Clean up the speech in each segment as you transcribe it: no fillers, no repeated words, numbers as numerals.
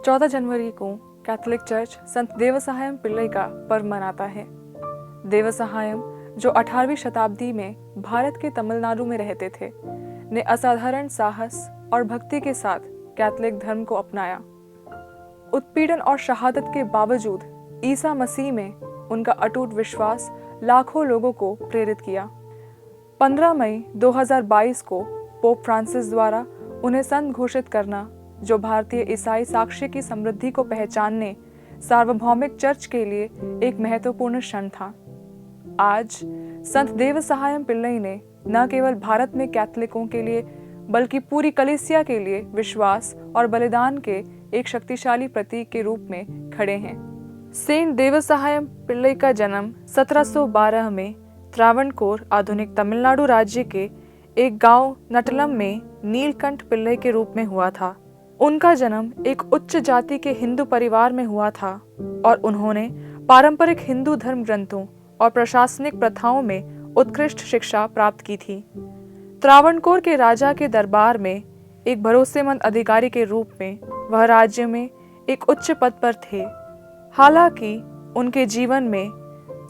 14 जनवरी को Catholic church संत देवसहायम पिल्लई का पर्व मनाता है। देवसहायम, जो 18वीं शताब्दी में भारत के तमिलनाडु में रहते थे, ने असाधारण साहस और भक्ति के साथ कैथोलिक धर्म को अपनाया। उत्पीड़न और शहादत के बावजूद ईसा मसीह में उनका अटूट विश्वास लाखों लोगों को प्रेरित किया। 15 मई 2022 को पोप फ्रांसिस द्वारा उन्हें संत घोषित करना, जो भारतीय ईसाई साक्ष्य की समृद्धि को पहचानने सार्वभौमिक चर्च के लिए एक महत्वपूर्ण क्षण था। आज संत देवसहायम पिल्लई ने न केवल भारत में कैथोलिकों के लिए बल्कि पूरी कलीसिया के लिए विश्वास और बलिदान के एक शक्तिशाली प्रतीक के रूप में खड़े हैं। सेंट देवसहायम पिल्लई का जन्म 1712 में त्रावणकोर, आधुनिक तमिलनाडु राज्य के एक गांव नटलम में नीलकंठ पिल्लई के रूप में हुआ था। उनका जन्म एक उच्च जाति के हिंदू परिवार में हुआ था और उन्होंने पारंपरिक हिंदू धर्म ग्रंथों और प्रशासनिक प्रथाओं में उत्कृष्ट शिक्षा प्राप्त की थी। त्रावणकोर के राजा के दरबार में एक भरोसेमंद अधिकारी के रूप में वह राज्य में एक उच्च पद पर थे। हालांकि उनके जीवन में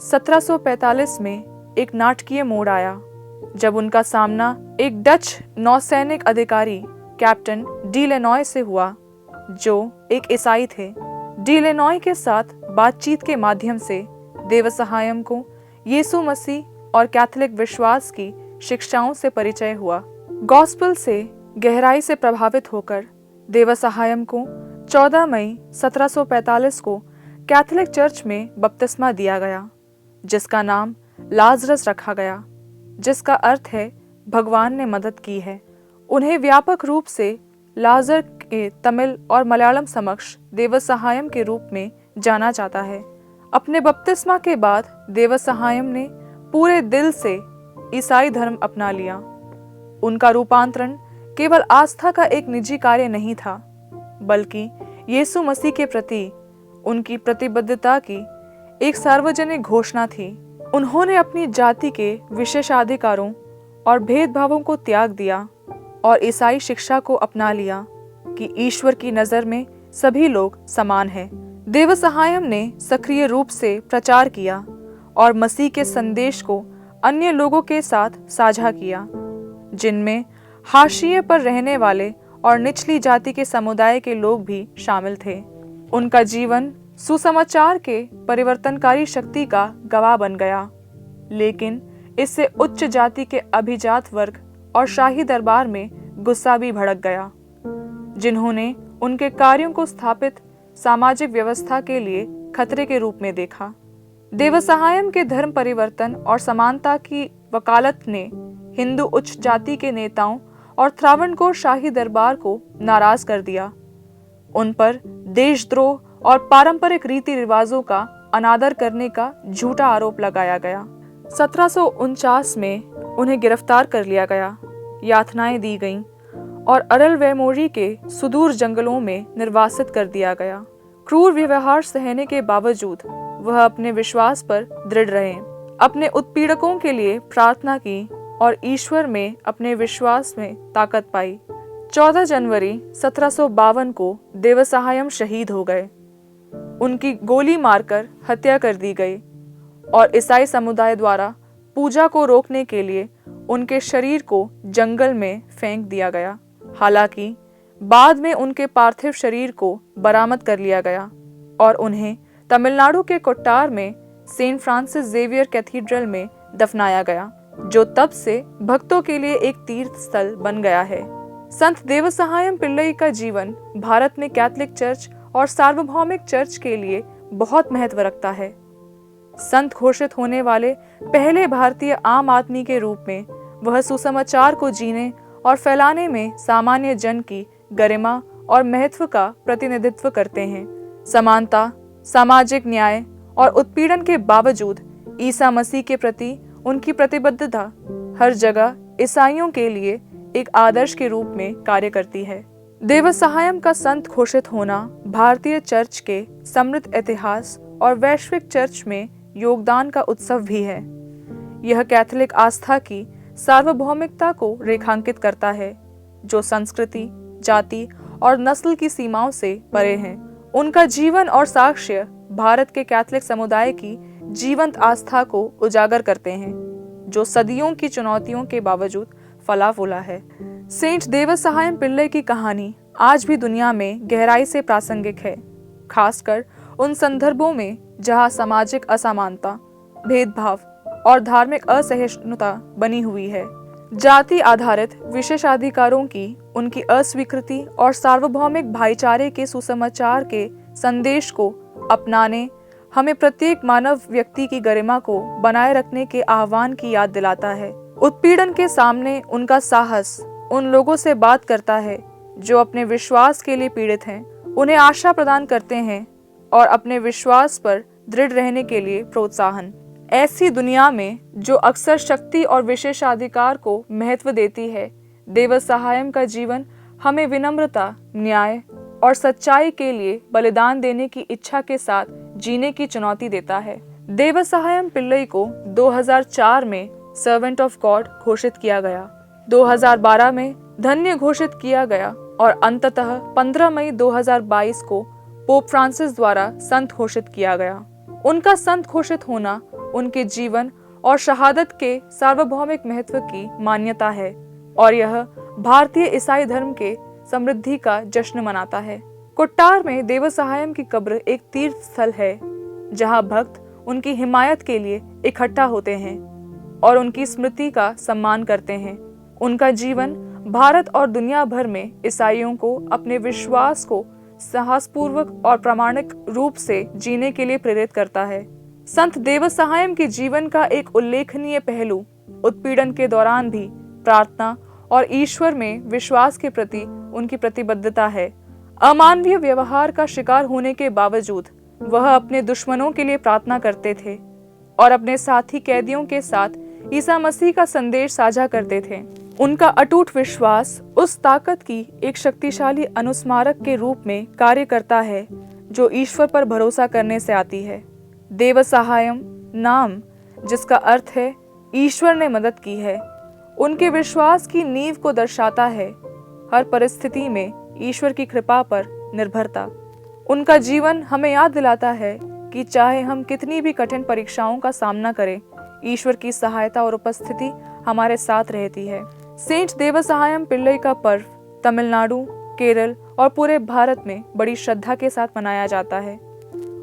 1745 में एक नाटकीय मोड़ आया, जब उनका सामना एक डच नौसैनिक अधिकारी कैप्टन डी लेनॉय से हुआ, जो एक ईसाई थे। डी लेनॉय के साथ बातचीत के माध्यम से देवसहायम को यीशु मसीह और कैथोलिक विश्वास की शिक्षाओं से परिचय हुआ। गॉस्पेल से गहराई से प्रभावित होकर देवसहायम को 14 मई 1745 को कैथोलिक चर्च में बपतिस्मा दिया गया, जिसका नाम लाजरस रखा गया, जिसका अर्थ है भगवान ने मदद की है। उन्हें व्यापक रूप से लाजर के तमिल और मलयालम समक्ष देवसहायम के रूप में जाना जाता है। अपने बपतिस्मा के बाद देवसहायम ने पूरे दिल से ईसाई धर्म अपना लिया। उनका रूपांतरण केवल आस्था का एक निजी कार्य नहीं था, बल्कि यीशु मसीह के प्रति उनकी प्रतिबद्धता की एक सार्वजनिक घोषणा थी। उन्होंने अपनी जाति के विशेषाधिकारों और भेदभावों को त्याग दिया और ईसाई शिक्षा को अपना लिया कि ईश्वर की नज़र में सभी लोग समान हैं। देवसहायम ने सक्रिय रूप से प्रचार किया और मसीह के संदेश को अन्य लोगों के साथ साझा किया, जिनमें हाशिए पर रहने वाले और निचली जाति के समुदाय के लोग भी शामिल थे। उनका जीवन सुसमाचार के परिवर्तनकारी शक्ति का गवाह बन गया, लेकिन इससे उच्च जाति के अभिजात वर्ग और शाही दरबार में गुस्सा भी भड़क गया, जिन्होंने उनके कार्यों को स्थापित सामाजिक व्यवस्था के लिए खतरे के रूप में देखा। देवसहायम के धर्म परिवर्तन और समानता की वकालत ने हिंदू उच्च जाति के नेताओं और त्रावणकोर शाही दरबार को नाराज कर दिया। उन पर देशद्रोह और पारंपरिक रीति रिवाजों का अनादर करने का झूठा आरोप लगाया गया। 1749 में उन्हें गिरफ्तार कर लिया गया, यातनाएं दी गईं और अरल वेमोरी के सुदूर जंगलों में निर्वासित कर दिया गया। क्रूर व्यवहार सहने के बावजूद वह अपने विश्वास पर दृढ़ रहे, अपने उत्पीड़कों के लिए प्रार्थना की और ईश्वर में अपने विश्वास में ताकत पाई। 14 जनवरी 1752 को देवसहायम शहीद हो गए। उनकी गोली मारकर हत्या कर दी गई और ईसाई समुदाय द्वारा पूजा को रोकने के लिए उनके शरीर को जंगल में फेंक दिया गया। हालांकि बाद में उनके पार्थिव शरीर को बरामद कर लिया गया और उन्हें तमिलनाडु के कोट्टार में सेंट फ्रांसिस जेवियर कैथीड्रल में दफनाया गया, जो तब से भक्तों के लिए एक तीर्थ स्थल बन गया है। संत देवसहायम पिल्लई का जीवन भारत में कैथोलिक चर्च और सार्वभौमिक चर्च के लिए बहुत महत्व रखता है। संत घोषित होने वाले पहले भारतीय आम आदमी के रूप में वह सुसमाचार को जीने और फैलाने में सामान्य जन की गरिमा और महत्व का प्रतिनिधित्व करते हैं। समानता, सामाजिक न्याय और उत्पीड़न के बावजूद ईसा मसीह के प्रति उनकी प्रतिबद्धता हर जगह ईसाइयों के लिए एक आदर्श के रूप में कार्य करती है। देवसहायम का संत घोषित होना भारतीय चर्च के समृद्ध इतिहास और वैश्विक चर्च में योगदान का उत्सव भी है। यह कैथोलिक आस्था की सार्वभौमिकता को रेखांकित करता है, जो संस्कृति, जाति और नस्ल की सीमाओं से परे हैं। उनका जीवन और साक्ष्य भारत के कैथोलिक समुदाय की जीवंत आस्था को उजागर करते हैं, जो सदियों की चुनौतियों के बावजूद फला फूला है। सेंट देवसहायम पिल्लई की कहानी आज भी दुनिया में गहराई से प्रासंगिक है, खासकर उन संदर्भों में जहां सामाजिक असमानता, भेदभाव और धार्मिक असहिष्णुता बनी हुई है। जाति आधारित विशेषाधिकारों की उनकी अस्वीकृति और सार्वभौमिक भाईचारे के सुसमाचार के संदेश को अपनाने हमें प्रत्येक मानव व्यक्ति की गरिमा को बनाए रखने के आह्वान की याद दिलाता है। उत्पीड़न के सामने उनका साहस उन लोगों से बात करता है जो अपने विश्वास के लिए पीड़ित हैं, उन्हें आशा प्रदान करते हैं और अपने विश्वास पर दृढ़ रहने के लिए प्रोत्साहन। ऐसी दुनिया में जो अक्सर शक्ति और विशेषाधिकार को महत्व देती है, देवसहायम का जीवन हमें विनम्रता, न्याय और सच्चाई के लिए बलिदान देने की इच्छा के साथ जीने की चुनौती देता है। देवसहायम पिल्लई को 2004 में सर्वेंट ऑफ गॉड घोषित किया गया, 2012 में धन्य घोषित किया गया और अंततः 15 मई 2022 को पोप फ्रांसिस द्वारा संत घोषित किया गया। उनका संत घोषित होना उनके जीवन और शहादत के सार्वभौमिक महत्व की मान्यता है और यह भारतीय ईसाई धर्म के समृद्धि का जश्न मनाता है। कोट्टार में देवसहायम की कब्र एक तीर्थ स्थल है जहां भक्त उनकी हिमायत के लिए इकट्ठा होते हैं और उनकी स्मृति का सम्मान करते हैं। उनका जीवन भारत और दुनिया भर में ईसाइयों को अपने विश्वास को साहसपूर्वक और प्रामाणिक रूप से जीने के लिए प्रेरित करता है। संत देवसहायम के जीवन का एक उल्लेखनीय पहलू उत्पीड़न के दौरान भी प्रार्थना और ईश्वर में विश्वास के प्रति उनकी प्रतिबद्धता है। अमानवीय व्यवहार का शिकार होने के बावजूद वह अपने दुश्मनों के लिए प्रार्थना करते थे और अपने साथी कैदियों के साथ ईसा मसीह का संदेश साझा करते थे। उनका अटूट विश्वास उस ताकत की एक शक्तिशाली अनुस्मारक के रूप में कार्य करता है जो ईश्वर पर भरोसा करने से आती है। देवसहायम नाम, जिसका अर्थ है ईश्वर ने मदद की है, उनके विश्वास की नींव को दर्शाता है। हर परिस्थिति में ईश्वर की कृपा पर निर्भरता। उनका जीवन हमें याद दिलाता है कि चाहे हम कितनी भी कठिन परीक्षाओं का सामना करें, ईश्वर की सहायता और उपस्थिति हमारे साथ रहती है। सेंट देवसहायम पिल्लई का पर्व तमिलनाडु, केरल और पूरे भारत में बड़ी श्रद्धा के साथ मनाया जाता है।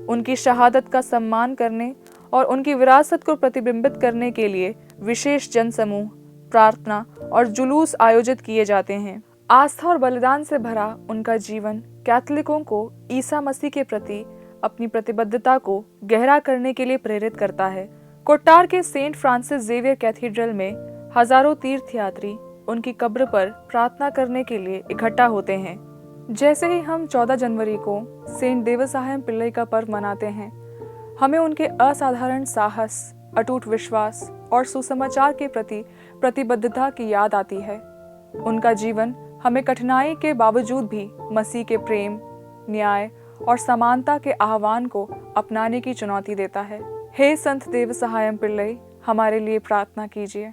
उनकी शहादत का सम्मान करने और उनकी विरासत को प्रतिबिंबित करने के लिए विशेष जनसमूह, प्रार्थना और जुलूस आयोजित किए जाते हैं। आस्था और बलिदान से भरा उनका जीवन कैथोलिकों को ईसा मसीह के प्रति अपनी प्रतिबद्धता को गहरा करने के लिए प्रेरित करता है। कोट्टार के सेंट फ्रांसिस जेवियर कैथीड्रल में हजारों तीर्थयात्री उनकी कब्र पर प्रार्थना करने के लिए इकट्ठा होते हैं। जैसे ही हम 14 जनवरी को सेंट देवसहायम पिल्लई का पर्व मनाते हैं, हमें उनके असाधारण साहस, अटूट विश्वास और सुसमाचार के प्रति प्रतिबद्धता की याद आती है। उनका जीवन हमें कठिनाई के बावजूद भी मसीह के प्रेम, न्याय और समानता के आह्वान को अपनाने की चुनौती देता है। हे संत देवसहायम पिल्लई, हमारे लिए प्रार्थना कीजिए।